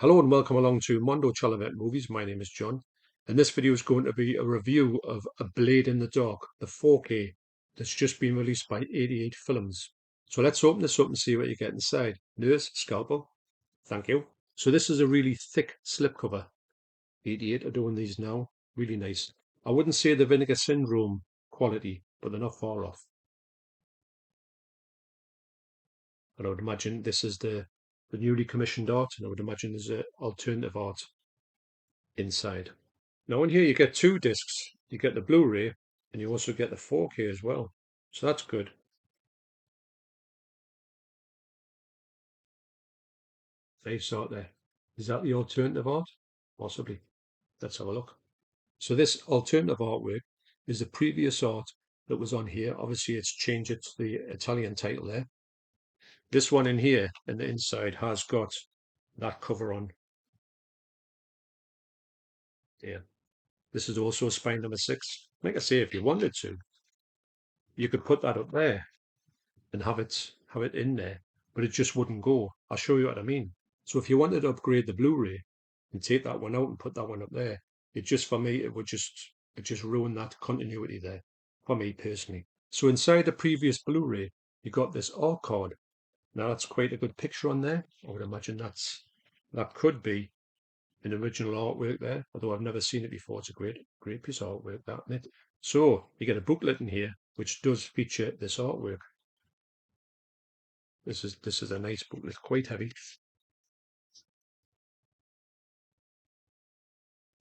Hello and welcome along to Mondo Chelloveck Movies. My name is John, and this video is going to be a review of A Blade in the Dark, the 4K that's just been released by 88 Films. So let's open this up and see what you get inside. Nurse, scalpel, thank you. So this is a really thick slipcover. 88 are doing these now, really nice. I wouldn't say the Vinegar Syndrome quality, but they're not far off. And I would imagine this is the newly commissioned art, and I would imagine there's an alternative art inside. Now in here you get two discs. You get the Blu-ray and you also get the 4K as well. So that's good. Nice art there. Is that the alternative art? Possibly. Let's have a look. So this alternative artwork is the previous art that was on here. Obviously it's changed it to the Italian title there. This one in here and the inside has got that cover on. Yeah. This is also spine number 6. Like I say, if you wanted to, you could put that up there and have it in there, but it just wouldn't go. I'll show you what I mean. So if you wanted to upgrade the Blu-ray and take that one out and put that one up there, it just for me it just ruin that continuity there for me personally. So inside the previous Blu-ray, you got this art card. Now that's quite a good picture on there. I would imagine that could be an original artwork there, although I've never seen it before. It's a great piece of artwork, that, isn't it? So you get a booklet in here which does feature this artwork. This is a nice booklet, quite heavy.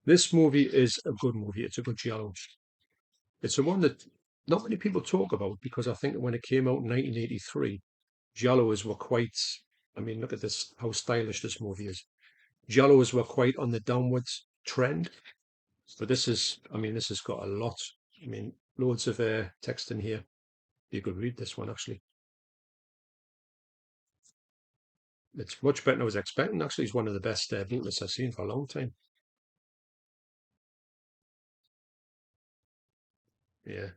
This movie is a good movie. It's a good Giallo. It's a one that not many people talk about because I think when it came out in 1983, Giallos were quite. I mean, look at this, how stylish this movie is. Giallos were quite on the downwards trend, but this is. I mean, this has got a lot. I mean, loads of text in here. You could read this one actually. It's much better than I was expecting. Actually, it's one of the best booklets I've seen for a long time. Yeah.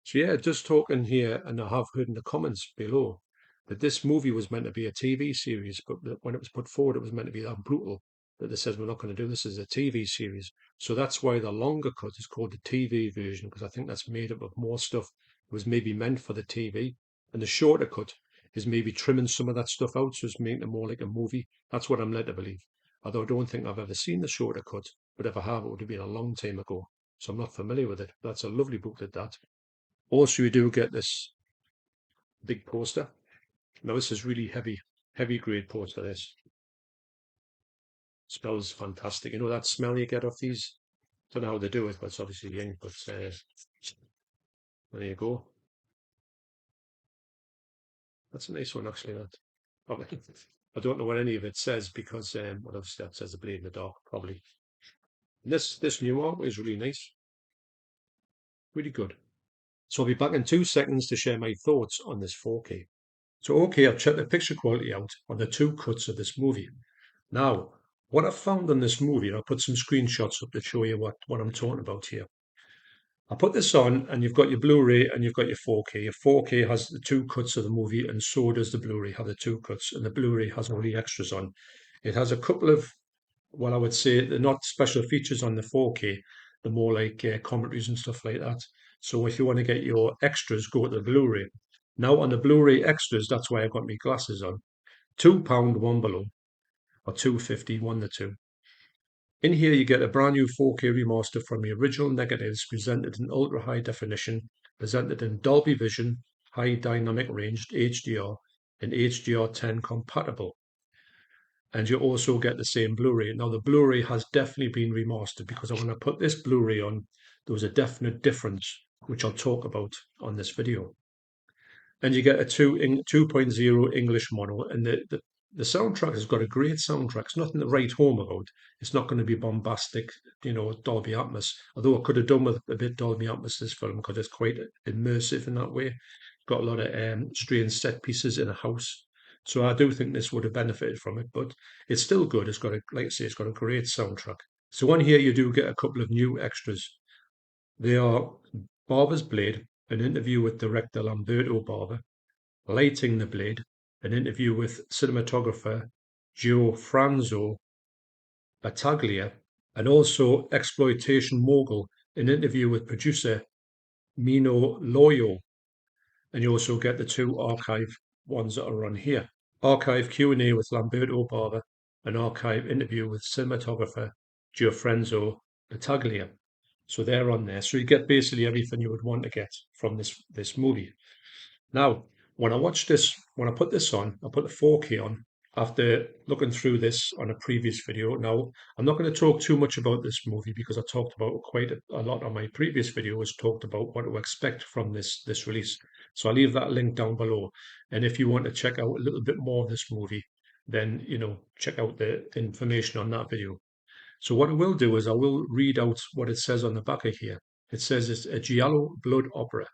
So yeah, just talking here, and I have heard in the comments below that this movie was meant to be a TV series, but that when it was put forward, it was meant to be that brutal that they said we're not going to do this as a TV series. So that's why the longer cut is called the TV version, because I think that's made up of more stuff that was maybe meant for the TV, and the shorter cut is maybe trimming some of that stuff out, so it's making it more like a movie. That's what I'm led to believe. Although I don't think I've ever seen the shorter cut, but if I have, it would have been a long time ago. So I'm not familiar with it. That's a lovely booklet, that. Also, you do get this big poster. Now, this is really heavy grade poster. This smells fantastic. You know that smell you get off these? Don't know how they do it, but it's obviously the ink. But there you go. That's a nice one, actually. That. Oh, I don't know what any of it says because, well, obviously that says a blade in the dark, probably. And this new art is really nice, really good. So I'll be back in 2 seconds to share my thoughts on this 4K. So, okay, I've checked the picture quality out on the two cuts of this movie. Now, what I found on this movie, and I'll put some screenshots up to show you what I'm talking about here. I put this on, and you've got your Blu-ray and you've got your 4K. Your 4K has the two cuts of the movie, and so does the Blu-ray have the two cuts, and the Blu-ray has all the extras on. It has a couple of, well, I would say they're not special features on the 4K. They're more like commentaries and stuff like that. So if you want to get your extras, go to the Blu-ray. Now on the Blu-ray extras, that's why I've got my glasses on. £2 one below, or 2.50 one the two. In here, you get a brand new 4K remaster from the original negatives presented in ultra high definition, presented in Dolby Vision, high dynamic range HDR, and HDR10 compatible. And you also get the same Blu-ray. Now, the Blu-ray has definitely been remastered because when I put this Blu-ray on, there was a definite difference, which I'll talk about on this video. And you get a 2.0 English mono, and the soundtrack has got a great soundtrack. It's nothing to write home about. It's not going to be bombastic, Dolby Atmos. Although I could have done with a bit Dolby Atmos this film because it's quite immersive in that way. Got a lot of strange set pieces in a house, so I do think this would have benefited from it. But it's still good. It's got like I say, it's got a great soundtrack. So on here you do get a couple of new extras. They are Bava's blade, an interview with director Lamberto Bava, Lighting the Blade, an interview with cinematographer Franzo Battaglia, and also Exploitation Mogul, an interview with producer Mino Loyo. And you also get the two archive ones that are on here. Archive Q&A with Lamberto Bava, an archive interview with cinematographer Gianfranco Battaglia. So they're on there. So you get basically everything you would want to get from this movie. Now, when I put this on, I put the 4K on after looking through this on a previous video. Now, I'm not going to talk too much about this movie because I talked about quite a lot on my previous video, was talked about what to expect from this release. So I'll leave that link down below. And if you want to check out a little bit more of this movie, then, check out the information on that video. So what I will do is I will read out what it says on the back of here. It says it's a Giallo blood opera,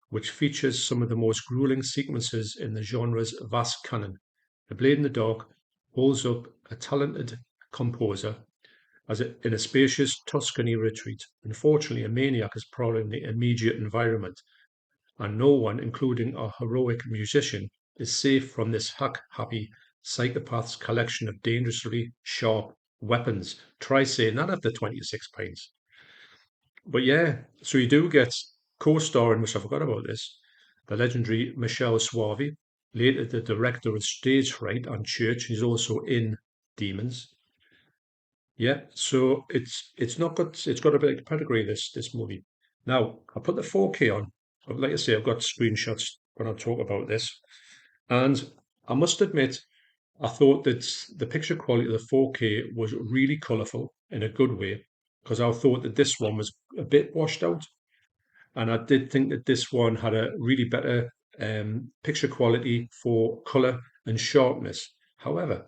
which features some of the most grueling sequences in the genre's vast canon. The Blade in the Dark holds up a talented composer in a spacious Tuscany retreat. Unfortunately, a maniac is prowling the immediate environment, and no one, including a heroic musician, is safe from this hack-happy psychopath's collection of dangerously sharp weapons. Try saying that after 26 pints. But yeah, so you do get co-starring, which I forgot about this, the legendary Michelle Suavi, later the director of Stage Fright and Church. He's also in Demons. Yeah, so it's got a bit of pedigree, this movie. Now, I put the 4K on. Like I say, I've got screenshots when I talk about this. And I must admit, I thought that the picture quality of the 4K was really colourful in a good way, because I thought that this one was a bit washed out. And I did think that this one had a really better picture quality for colour and sharpness. However,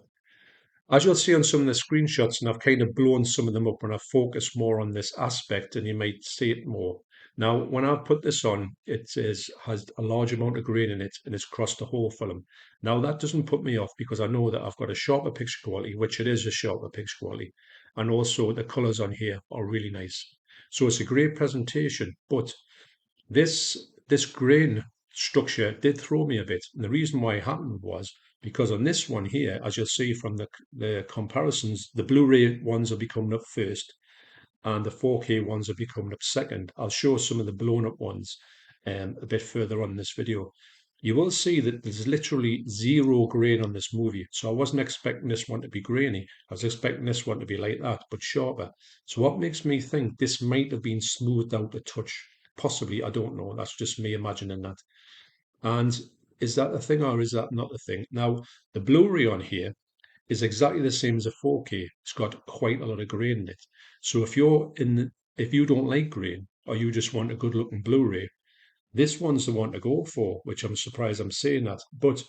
as you'll see on some of the screenshots, and I've kind of blown some of them up when I focus more on this aspect, and you might see it more. Now, when I put this on, has a large amount of grain in it, and it's across the whole film. Now, that doesn't put me off because I know that I've got a sharper picture quality, which it is a sharper picture quality, and also the colours on here are really nice. So it's a great presentation, but this grain structure did throw me a bit. And the reason why it happened was because on this one here, as you'll see from the comparisons, the Blu-ray ones are becoming up first and the 4K ones are becoming up second. I'll show some of the blown up ones a bit further on in this video. You will see that there's literally zero grain on this movie. So I wasn't expecting this one to be grainy. I was expecting this one to be like that, but sharper. So what makes me think this might have been smoothed out a touch? Possibly, I don't know. That's just me imagining that. And is that the thing or is that not the thing? Now, the Blu-ray on here is exactly the same as a 4K. It's got quite a lot of grain in it. So if you don't like grain or you just want a good looking Blu-ray, this one's the one to go for, which I'm surprised I'm saying that. But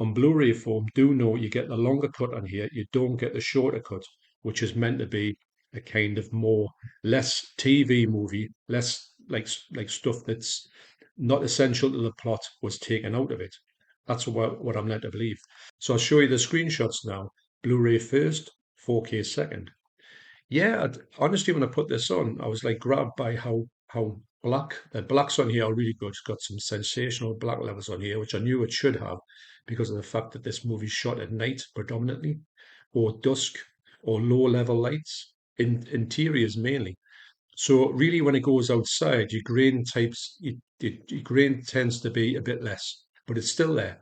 on Blu-ray form, do know you get the longer cut on here. You don't get the shorter cut, which is meant to be a kind of less TV movie, less like stuff that's not essential to the plot was taken out of it. That's what I'm led to believe. So I'll show you the screenshots now. Blu-ray first, 4K second. Yeah, honestly, when I put this on, I was like grabbed by how the blacks on here are really good. It's got some sensational black levels on here, which I knew it should have because of the fact that this movie's shot at night predominantly, or dusk, or low level lights, interiors mainly. So really, when it goes outside, your grain tends to be a bit less, but it's still there.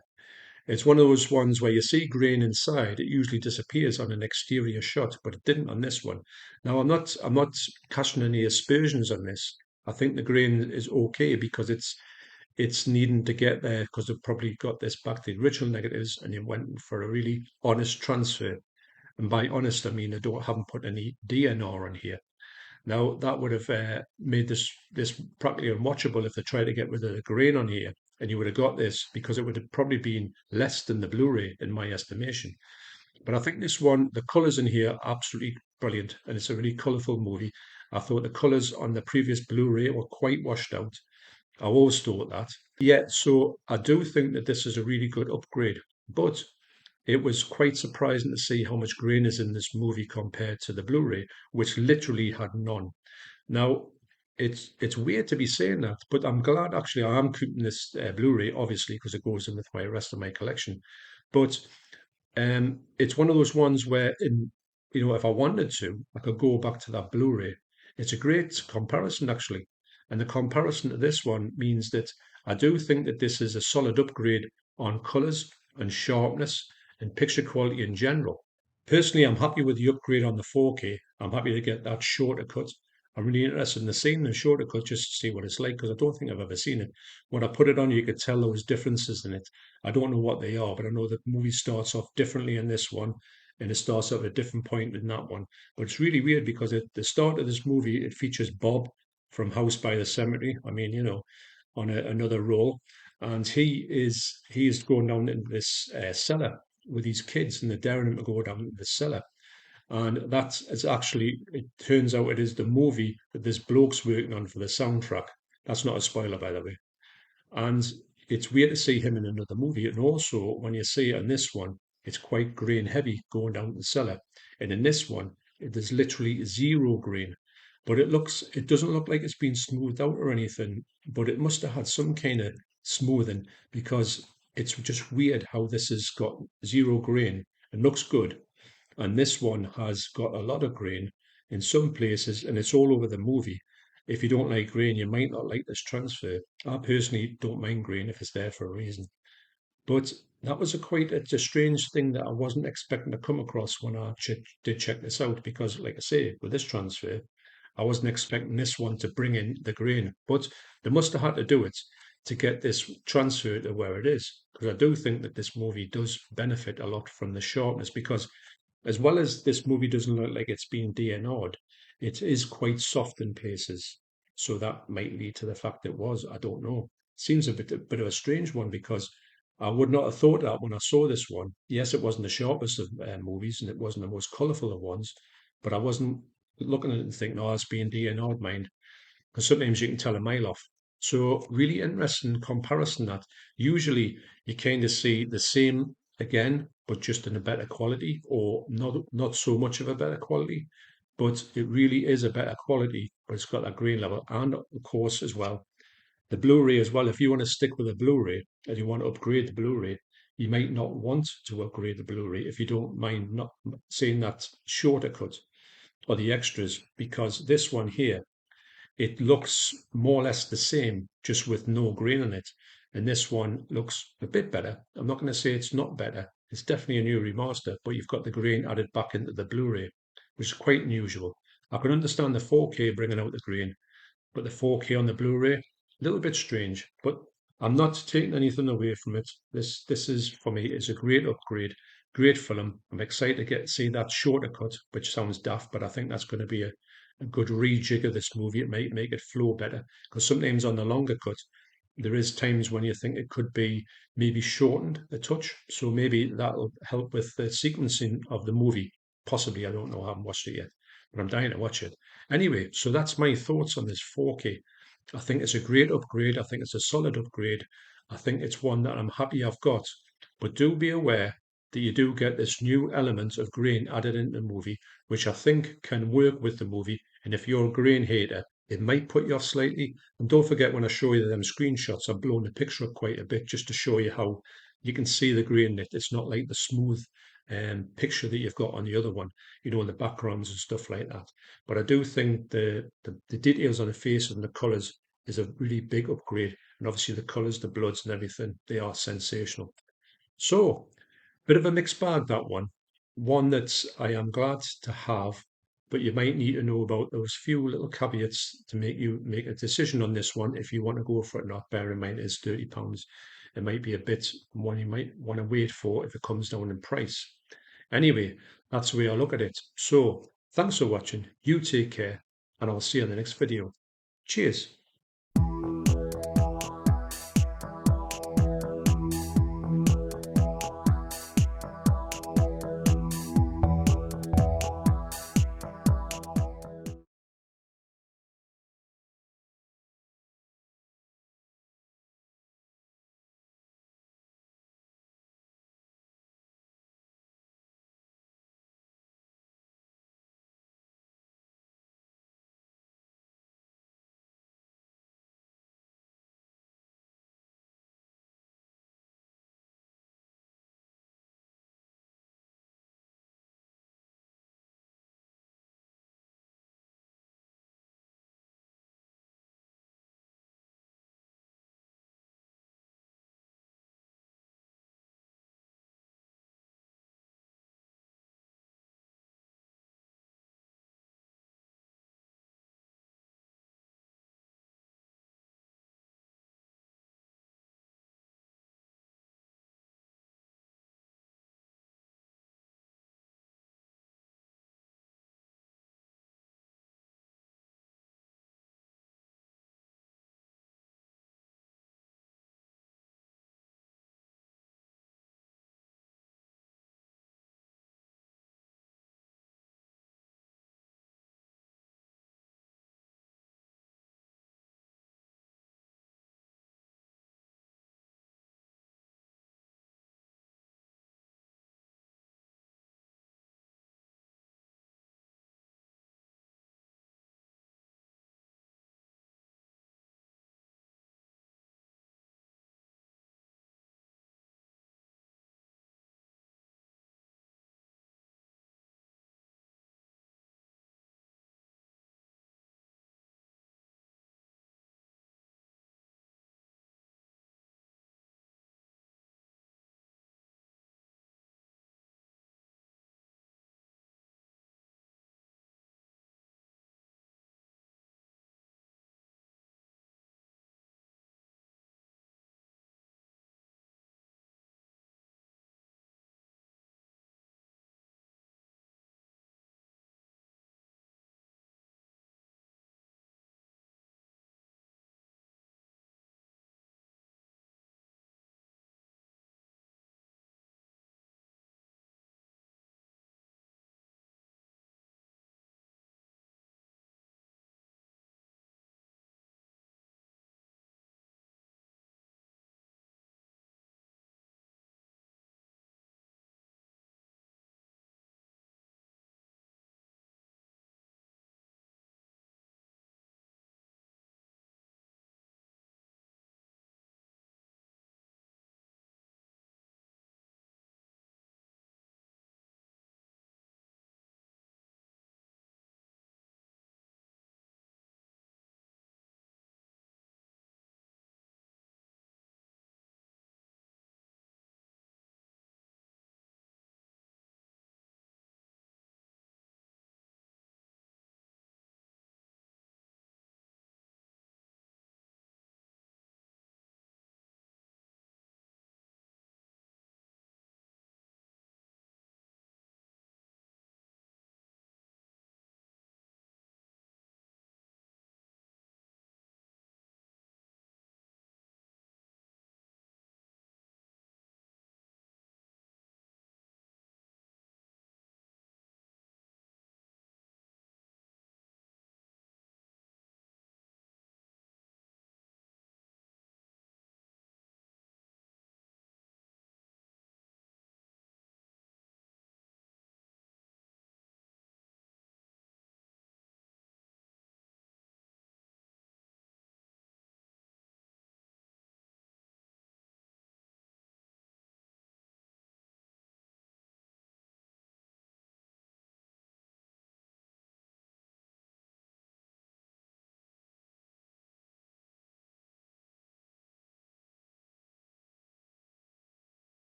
It's one of those ones where you see grain inside, it usually disappears on an exterior shot, but it didn't on this one. Now I'm not casting any aspersions on this. I think the grain is okay because it's needing to get there because they've probably got this back to the original negatives and you went for a really honest transfer. And by honest, I mean haven't put any DNR on here. Now that would have made this practically unwatchable if they tried to get rid of the grain on here, and you would have got this because it would have probably been less than the Blu-ray in my estimation. But I think this one, the colours in here are absolutely brilliant, and it's a really colourful movie. I thought the colours on the previous Blu-ray were quite washed out. I always thought that. Yeah, so I do think that this is a really good upgrade, but it was quite surprising to see how much grain is in this movie compared to the Blu-ray, which literally had none. Now, it's weird to be saying that, but I'm glad actually I am keeping this Blu-ray, obviously, because it goes in with my rest of my collection. But it's one of those ones where, if I wanted to, I could go back to that Blu-ray. It's a great comparison, actually. And the comparison to this one means that I do think that this is a solid upgrade on colors and sharpness and picture quality in general. Personally, I'm happy with the upgrade on the 4K. I'm happy to get that shorter cut. I'm really interested in seeing the shorter cut just to see what it's like because I don't think I've ever seen it. When I put it on, you could tell there was differences in it. I don't know what they are, but I know that the movie starts off differently in this one, and it starts off at a different point in that one. But it's really weird because at the start of this movie, it features Bob from House by the Cemetery. I mean, on another role, and he is going down into this cellar with his kids, and they're daring him to go down into the cellar. And that is actually, it turns out it is the movie that this bloke's working on for the soundtrack. That's not a spoiler, by the way. And it's weird to see him in another movie. And also, when you see it in this one, it's quite grain heavy going down the cellar. And in this one, there's literally zero grain. But it doesn't look like it's been smoothed out or anything, but it must have had some kind of smoothing because it's just weird how this has got zero grain and looks good. And this one has got a lot of grain in some places, and it's all over the movie. If you don't like grain, you might not like this transfer. I personally don't mind grain if it's there for a reason. But that was it's a strange thing that I wasn't expecting to come across when I did check this out. Because, like I say, with this transfer, I wasn't expecting this one to bring in the grain. But they must have had to do it to get this transfer to where it is. Because I do think that this movie does benefit a lot from the sharpness. Because as well as this movie doesn't look like it's been DNR'd, it is quite soft in places. So that might lead to the fact it was. I don't know. Seems a bit of a strange one because I would not have thought that when I saw this one. Yes, it wasn't the sharpest of movies and it wasn't the most colourful of ones, but I wasn't looking at it and thinking, oh, it's being DNR'd, mind, because sometimes you can tell a mile off. So really interesting comparison that usually you kind of see the same again, but just in a better quality, or not so much of a better quality, but it really is a better quality, but it's got that green level, and of course as well the Blu-ray as well. If you want to stick with a Blu-ray and you want to upgrade the Blu-ray, you might not want to upgrade the Blu-ray if you don't mind not seeing that shorter cut or the extras, because this one here it looks more or less the same, just with no grain in it. And this one looks a bit better. I'm not going to say it's not better. It's definitely a new remaster, but you've got the grain added back into the Blu-ray, which is quite unusual. I can understand the 4K bringing out the grain, but the 4K on the Blu-ray, a little bit strange. But I'm not taking anything away from it. This is for me is a great upgrade, great film. I'm excited to get to see that shorter cut, which sounds daft, but I think that's going to be a good rejig of this movie. It might make it flow better because sometimes on the longer cut, there is times when you think it could be maybe shortened a touch. So maybe that'll help with the sequencing of the movie. Possibly, I don't know. I haven't watched it yet, but I'm dying to watch it. Anyway, so that's my thoughts on this 4K. I think it's a great upgrade. I think it's a solid upgrade. I think it's one that I'm happy I've got. But do be aware that you do get this new element of grain added into the movie, which I think can work with the movie. And if you're a grain hater, it might put you off slightly. And don't forget when I show you them screenshots, I've blown the picture up quite a bit just to show you how you can see the grain in it. It's not like the smooth picture that you've got on the other one, in the backgrounds and stuff like that. But I do think the details on the face and the colours is a really big upgrade. And obviously the colours, the bloods and everything, they are sensational. So, bit of a mixed bag, that one. One that I am glad to have, but you might need to know about those few little caveats to make you make a decision on this one if you want to go for it or not. Bear in mind it's £30. It might be a bit one you might want to wait for if it comes down in price. Anyway, that's the way I look at it. So, thanks for watching. You take care, and I'll see you in the next video. Cheers.